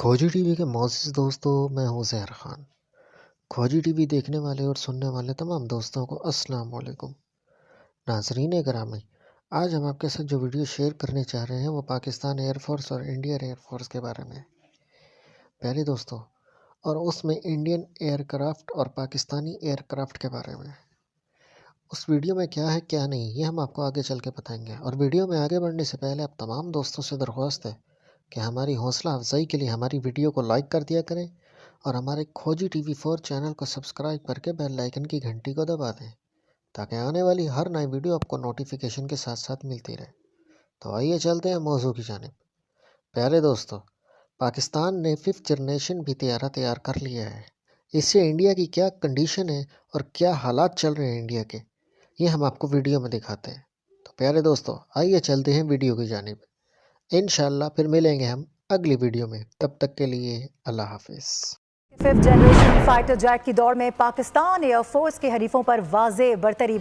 खोजी टीवी के मोअज़्ज़िज़ दोस्तों, मैं हूं ज़हर खान। खोजी टीवी देखने वाले और सुनने वाले तमाम दोस्तों को अस्सलाम वालेकुम। नाज़रीन गिरामी, आज हम आपके साथ जो वीडियो शेयर करने चाह रहे हैं वो पाकिस्तान एयरफोर्स और इंडियन एयरफोर्स के बारे में। प्यारे दोस्तों, और उसमें इंडियन एयरक्राफ्ट और पाकिस्तानी एयरक्राफ्ट के बारे में। उस वीडियो में क्या है क्या नहीं, ये हम आपको आगे चल के बताएंगे। और वीडियो में आगे बढ़ने से पहले आप तमाम दोस्तों से दरख्वास्त है कि हमारी हौसला अफजाई के लिए हमारी वीडियो को लाइक कर दिया करें और हमारे खोजी टीवी 4 चैनल को सब्सक्राइब करके बेल आइकन की घंटी को दबा दें ताकि आने वाली हर नई वीडियो आपको नोटिफिकेशन के साथ साथ मिलती रहे। तो आइए चलते हैं मौजू की जानिब। प्यारे दोस्तों, पाकिस्तान ने 5th जनरेशन भी तैयार कर लिया है। इससे इंडिया की क्या कंडीशन है और क्या हालात चल रहे हैं इंडिया के, ये हम आपको वीडियो में दिखाते हैं। तो प्यारे दोस्तों, आइए चलते हैं वीडियो की जानिब। इंशाल्लाह फिर मिलेंगे हम अगली वीडियो में। तब तक के लिए अल्लाह हाफिज़। 5th जनरेशन फाइटर जेट की दौड़ में पाकिस्तान एयरफोर्स के हरीफों पर वाज़े बरतरी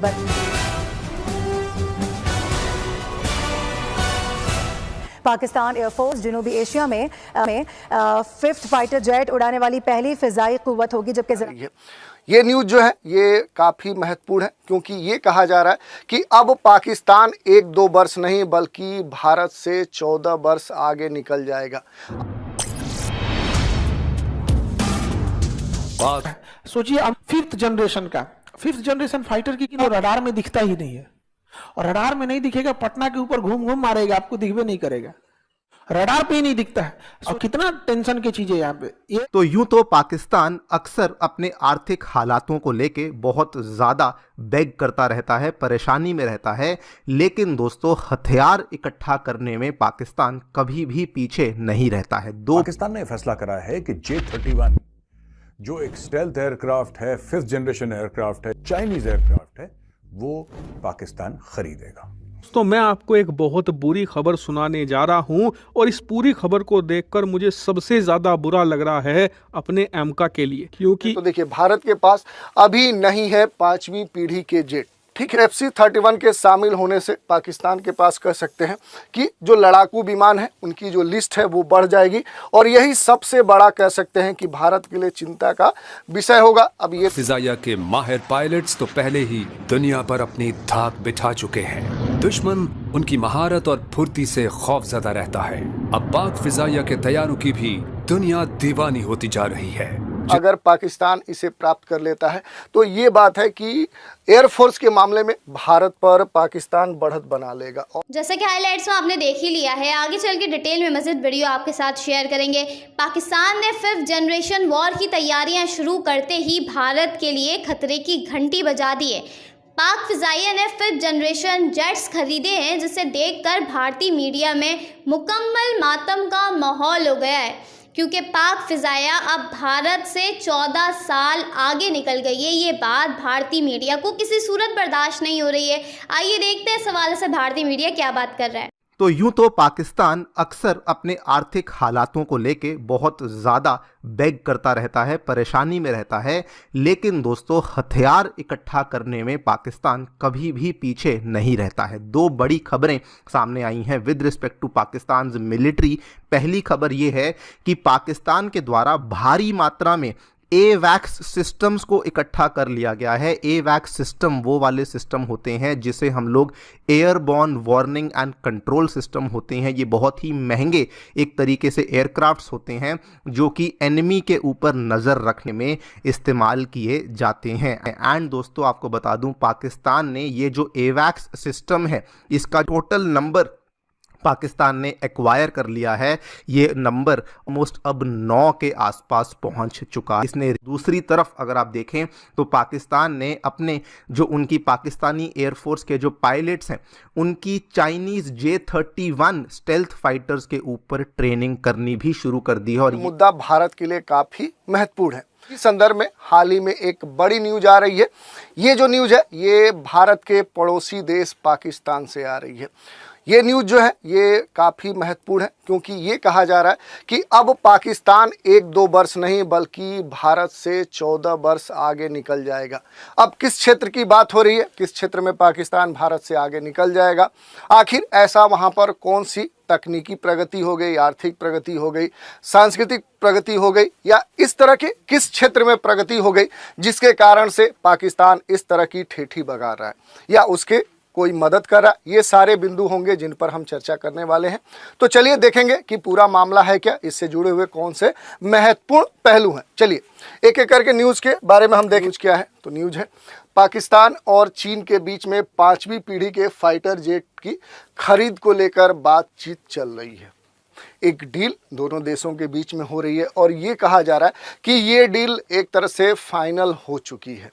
पाकिस्तान एयरफोर्स जनूबी एशिया में 5th फाइटर जेट उड़ाने वाली पहली फ़िज़ाई क़ुव्वत होगी। जबकि ये न्यूज़ जो है ये काफ़ी महत्वपूर्ण है, क्योंकि ये कहा जा रहा है कि अब पाकिस्तान 1-2 वर्ष नहीं बल्कि भारत से 14 वर्ष आगे निकल जाएगा। सोचिए अब 5th जनरेशन फाइटर की रडार में दिखता ही नहीं है, और रडार में नहीं दिखेगा, पटना के ऊपर घूम घूम मारेगा, आपको दिखबे नहीं करेगा, रडार पे ही नहीं दिखता है। और कितना टेंशन की चीज है यहाँ पे। तो यूं तो पाकिस्तान अक्सर अपने आर्थिक हालातों को लेके बहुत ज़्यादा बेग करता रहता है, परेशानी में रहता है, लेकिन दोस्तों हथियार इकट्ठा करने में पाकिस्तान कभी भी पीछे नहीं रहता है। पाकिस्तान ने फैसला करा है कि J-31 जो एक स्टेल्थ एयरक्राफ्ट है, 5th जनरेशन एयरक्राफ्ट है, चाइनीज एयरक्राफ्ट है, वो पाकिस्तान खरीदेगा। तो मैं आपको एक बहुत बुरी खबर सुनाने जा रहा हूं, और इस पूरी खबर को देखकर मुझे सबसे ज्यादा बुरा लग रहा है अपने एमका के लिए, क्योंकि तो देखिए, भारत के पास अभी नहीं है 5वीं पीढ़ी के जेट। ठीक है, FC-31 के शामिल होने से पाकिस्तान के पास कह सकते हैं कि जो लड़ाकू विमान है उनकी जो लिस्ट है वो बढ़ जाएगी, और यही सबसे बड़ा कह सकते हैं कि भारत के लिए चिंता का विषय होगा। अब ये फिजाइया के माहिर पायलट्स तो पहले ही दुनिया पर अपनी धाक बिठा चुके हैं। दुश्मन उनकी महारत और फुर्ती से खौफजदा रहता है। अब पाक फिजाइया के तैयारों की भी दुनिया दीवानी होती जा रही है। अगर पाकिस्तान इसे प्राप्त कर लेता है तो ये बात है कि एयरफोर्स के मामले में भारत पर पाकिस्तान बढ़त बना लेगा। जैसा कि हाइलाइट्स में आपने देख ही लिया है, आगे चल के डिटेल में मज़ीद वीडियो आपके साथ शेयर करेंगे। पाकिस्तान ने 5th जनरेशन वॉर की तैयारियां शुरू करते ही भारत के लिए खतरे की घंटी बजा दी है। पाक फिजाइया ने 5th जनरेशन जेट्स खरीदे हैं, जिसे देखकर भारतीय मीडिया में मुकम्मल मातम का माहौल हो गया है, क्योंकि पाक फिजाइया अब भारत से 14 साल आगे निकल गई है। ये बात भारतीय मीडिया को किसी सूरत बर्दाश्त नहीं हो रही है। आइए देखते हैं इस हवाले से भारतीय मीडिया क्या बात कर रहा है। तो यूं तो पाकिस्तान अक्सर अपने आर्थिक हालातों को लेके बहुत ज़्यादा बेग करता रहता है, परेशानी में रहता है, लेकिन दोस्तों हथियार इकट्ठा करने में पाकिस्तान कभी भी पीछे नहीं रहता है। दो बड़ी खबरें सामने आई हैं with respect to Pakistan military. पहली खबर ये है कि पाकिस्तान के द्वारा भारी मात्रा में AWACS सिस्टम्स को इकट्ठा कर लिया गया है। AWACS सिस्टम वो वाले सिस्टम होते हैं जिसे हम लोग airborne warning and control system होते हैं। ये बहुत ही महंगे एक तरीके से एयरक्राफ्ट्स होते हैं जो कि एनिमी के ऊपर नज़र रखने में इस्तेमाल किए जाते हैं। एंड दोस्तों आपको बता दूं, पाकिस्तान ने ये जो AWACS सिस्टम है इसका टोटल नंबर पाकिस्तान ने एक्वायर कर लिया है। ये नंबर ऑलमोस्ट अब 9 के आसपास पहुंच चुका है। इसने दूसरी तरफ अगर आप देखें तो पाकिस्तान ने अपने जो उनकी पाकिस्तानी एयरफोर्स के जो पायलट्स हैं उनकी चाइनीज J-31 स्टेल्थ फाइटर्स के ऊपर ट्रेनिंग करनी भी शुरू कर दी है। और मुद्दा भारत के लिए काफ़ी महत्वपूर्ण है। इस संदर्भ में हाल ही में एक बड़ी न्यूज़ आ रही है। ये जो न्यूज़ है ये भारत के पड़ोसी देश पाकिस्तान से आ रही है। ये न्यूज़ जो है ये काफ़ी महत्वपूर्ण है, क्योंकि ये कहा जा रहा है कि अब पाकिस्तान 1-2 वर्ष नहीं बल्कि भारत से 14 वर्ष आगे निकल जाएगा। अब किस क्षेत्र की बात हो रही है, किस क्षेत्र में पाकिस्तान भारत से आगे निकल जाएगा, आखिर ऐसा वहाँ पर कौन सी तकनीकी प्रगति हो गई, आर्थिक प्रगति हो गई, सांस्कृतिक प्रगति हो गई, या इस तरह के किस क्षेत्र में प्रगति हो गई जिसके कारण से पाकिस्तान इस तरह की ठेठी बगा रहा है, या उसके कोई मदद कर रहा है। ये सारे बिंदु होंगे जिन पर हम चर्चा करने वाले हैं। तो चलिए देखेंगे कि पूरा मामला है क्या, इससे जुड़े हुए कौन से महत्वपूर्ण पहलू हैं। चलिए एक एक करके न्यूज़ के बारे में हम देखें। न्यूज़ क्या है, तो न्यूज़ है पाकिस्तान और चीन के बीच में 5वीं पीढ़ी के फाइटर जेट की खरीद को लेकर बातचीत चल रही है। एक डील दोनों देशों के बीच में हो रही है और ये कहा जा रहा है कि ये डील एक तरह से फाइनल हो चुकी है।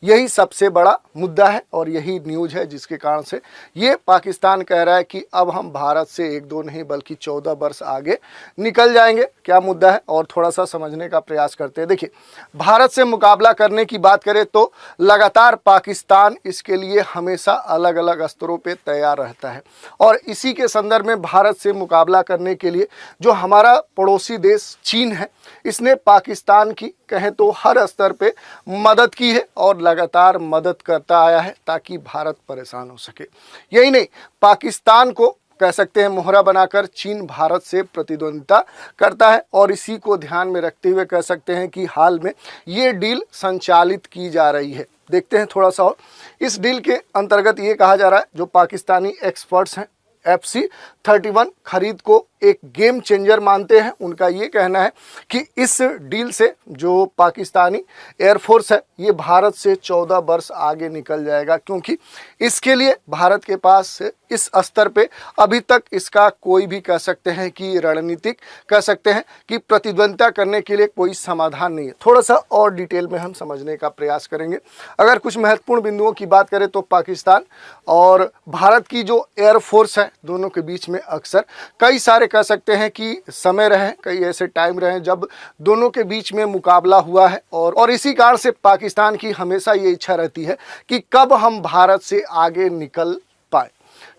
यही सबसे बड़ा मुद्दा है और यही न्यूज़ है जिसके कारण से ये पाकिस्तान कह रहा है कि अब हम भारत से 1-2 नहीं बल्कि 14 वर्ष आगे निकल जाएंगे। क्या मुद्दा है और थोड़ा सा समझने का प्रयास करते हैं। देखिए, भारत से मुकाबला करने की बात करें तो लगातार पाकिस्तान इसके लिए हमेशा अलग अलग स्तरों पे तैयार रहता है और इसी के संदर्भ में भारत से मुकाबला करने के लिए जो हमारा पड़ोसी देश चीन है, इसने पाकिस्तान की कहें तो हर स्तर पे मदद की है और लगातार मदद करता आया है ताकि भारत परेशान हो सके। यही नहीं, पाकिस्तान को कह सकते हैं मोहरा बनाकर चीन भारत से प्रतिद्वंदिता करता है और इसी को ध्यान में रखते हुए कह सकते हैं कि हाल में ये डील संचालित की जा रही है। देखते हैं थोड़ा सा और। इस डील के अंतर्गत ये कहा जा रहा है, जो पाकिस्तानी एक्सपर्ट्स हैं FC-31 खरीद को एक गेम चेंजर मानते हैं। उनका ये कहना है कि इस डील से जो पाकिस्तानी एयरफोर्स है ये भारत से 14 वर्ष आगे निकल जाएगा, क्योंकि इसके लिए भारत के पास इस स्तर पे अभी तक इसका कोई भी कह सकते हैं कि रणनीतिक कह सकते हैं कि प्रतिद्वंदिता करने के लिए कोई समाधान नहीं है। थोड़ा सा और डिटेल में हम समझने का प्रयास करेंगे। अगर कुछ महत्वपूर्ण बिंदुओं की बात करें तो पाकिस्तान और भारत की जो एयरफोर्स है दोनों के बीच में अक्सर कई सारे कह सकते हैं कि समय रहे, कई ऐसे टाइम रहे जब दोनों के बीच में मुकाबला हुआ है और इसी कारण से पाकिस्तान की हमेशा ये इच्छा रहती है कि कब हम भारत से आगे निकल पाए।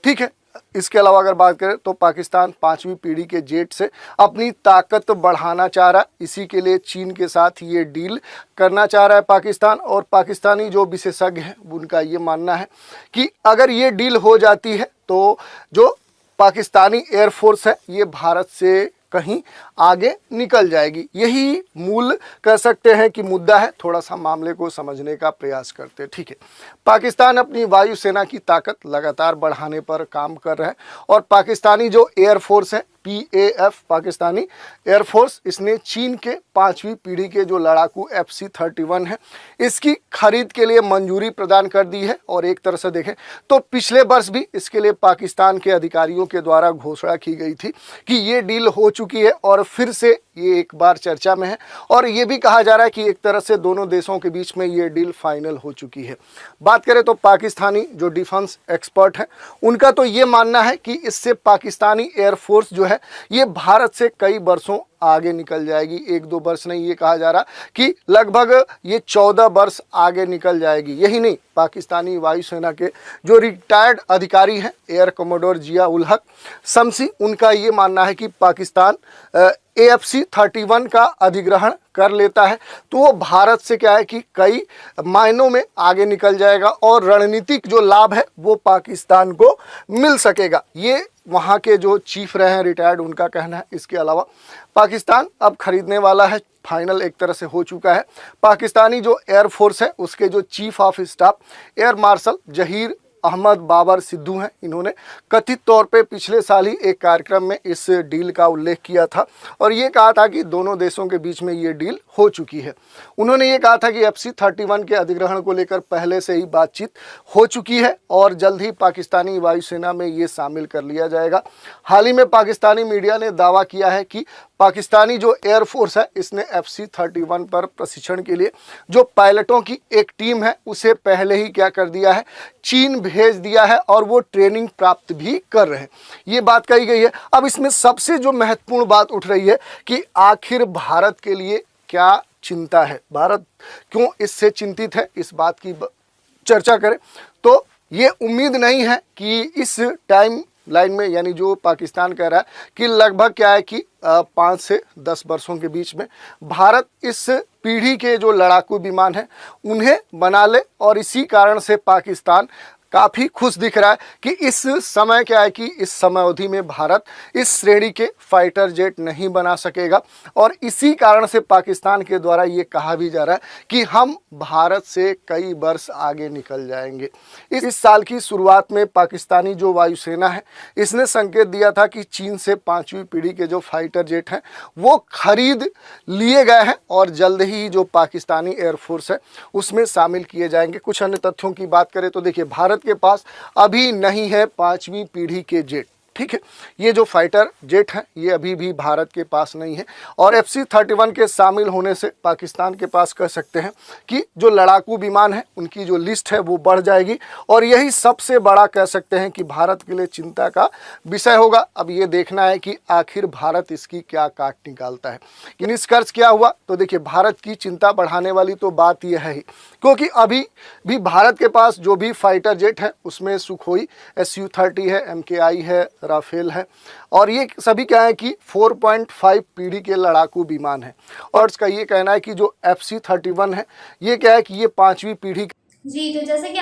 ठीक है, इसके अलावा अगर बात करें तो पाकिस्तान 5वीं पीढ़ी के जेट से अपनी ताकत बढ़ाना चाह रहा है। इसी के लिए चीन के साथ ये डील करना चाह रहा है पाकिस्तान, और पाकिस्तानी जो विशेषज्ञ हैं उनका ये मानना है कि अगर ये डील हो जाती है तो जो पाकिस्तानी एयरफोर्स है ये भारत से कहीं आगे निकल जाएगी। यही मूल कह सकते हैं कि मुद्दा है। थोड़ा सा मामले को समझने का प्रयास करते हैं। ठीक है, पाकिस्तान अपनी वायुसेना की ताकत लगातार बढ़ाने पर काम कर रहा है और पाकिस्तानी जो एयरफोर्स है PAF पाकिस्तानी एयरफोर्स, इसने चीन के 5वीं पीढ़ी के जो लड़ाकू FC-31 है इसकी खरीद के लिए मंजूरी प्रदान कर दी है। और एक तरह से देखें तो पिछले वर्ष भी इसके लिए पाकिस्तान के अधिकारियों के द्वारा घोषणा की गई थी कि ये डील हो चुकी है और फिर से ये एक बार चर्चा में है और ये भी कहा जा रहा है कि एक तरह से दोनों देशों के बीच में ये डील फाइनल हो चुकी है। बात करें तो पाकिस्तानी जो डिफेंस एक्सपर्ट हैं उनका तो ये मानना है कि इससे पाकिस्तानी एयरफोर्स जो है ये भारत से कई वर्षों आगे निकल जाएगी। 1-2 वर्ष नहीं, ये कहा जा रहा कि लगभग ये 14 वर्ष आगे निकल जाएगी। यही नहीं, पाकिस्तानी वायुसेना के जो रिटायर्ड अधिकारी हैं एयर कमोडोर जिया उल हक शम्सी, उनका ये मानना है कि पाकिस्तान AFC-31 का अधिग्रहण कर लेता है तो वो भारत से क्या है कि कई मायनों में आगे निकल जाएगा और रणनीतिक जो लाभ है वो पाकिस्तान को मिल सकेगा। ये वहाँ के जो चीफ रहे हैं रिटायर्ड, उनका कहना है। इसके अलावा पाकिस्तान अब खरीदने वाला है, फाइनल एक तरह से हो चुका है। पाकिस्तानी जो एयरफोर्स है उसके जो chief of staff air marshal Zaheer Ahmed Babar Sidhu हैं, इन्होंने कथित तौर पे पिछले साल ही एक कार्यक्रम में इस डील का उल्लेख किया था और ये कहा था कि दोनों देशों के बीच में ये डील हो चुकी है। उन्होंने ये कहा था कि FC-31 के अधिग्रहण को लेकर पहले से ही बातचीत हो चुकी है और जल्द ही पाकिस्तानी वायुसेना में ये शामिल कर लिया जाएगा। हाल ही में पाकिस्तानी मीडिया ने दावा किया है कि पाकिस्तानी जो एयरफोर्स है इसने FC-31 पर प्रशिक्षण के लिए जो पायलटों की एक टीम है उसे पहले ही क्या कर दिया है, चीन भेज दिया है और वो ट्रेनिंग प्राप्त भी कर रहे हैं। ये बात कही गई है। अब इसमें सबसे जो महत्वपूर्ण बात उठ रही है कि आखिर भारत के लिए क्या चिंता है, भारत क्यों इससे चिंतित है, इस बात की चर्चा करें तो ये उम्मीद नहीं है कि इस टाइम लाइन में, यानी जो पाकिस्तान कह रहा है कि लगभग क्या है कि 5 से 10 वर्षों के बीच में भारत इस पीढ़ी के जो लड़ाकू विमान हैं उन्हें बना ले, और इसी कारण से पाकिस्तान काफ़ी खुश दिख रहा है कि इस समय क्या है कि इस समय अवधि में भारत इस श्रेणी के फाइटर जेट नहीं बना सकेगा, और इसी कारण से पाकिस्तान के द्वारा ये कहा भी जा रहा है कि हम भारत से कई वर्ष आगे निकल जाएंगे। इस साल की शुरुआत में पाकिस्तानी जो वायुसेना है इसने संकेत दिया था कि चीन से 5वीं पीढ़ी के जो फाइटर जेट हैं वो खरीद लिए गए हैं और जल्द ही जो पाकिस्तानी एयरफोर्स है उसमें शामिल किए जाएंगे। कुछ अन्य तथ्यों की बात करें तो देखिए, भारत के पास अभी नहीं है 5वीं पीढ़ी के जेट, ठीक है। ये जो फाइटर जेट हैं ये अभी भी भारत के पास नहीं है, और FC-31 के शामिल होने से पाकिस्तान के पास कह सकते हैं कि जो लड़ाकू विमान है उनकी जो लिस्ट है वो बढ़ जाएगी, और यही सबसे बड़ा कह सकते हैं कि भारत के लिए चिंता का विषय होगा। अब ये देखना है कि आखिर भारत इसकी क्या काट निकालता है। कि निष्कर्ष क्या हुआ, तो देखिए भारत की चिंता बढ़ाने वाली तो बात यह है ही, क्योंकि अभी भी भारत के पास जो भी फाइटर जेट है उसमें सुखोई Su-30 है, MKI है, राफेल है, और ये सभी क्या है कि 4.5 पीढ़ी के लड़ाकू विमान है। और इसका ये कहना है कि जो FC-31 है ये क्या है कि ये 5वीं पीढ़ी। जी, तो जैसे कि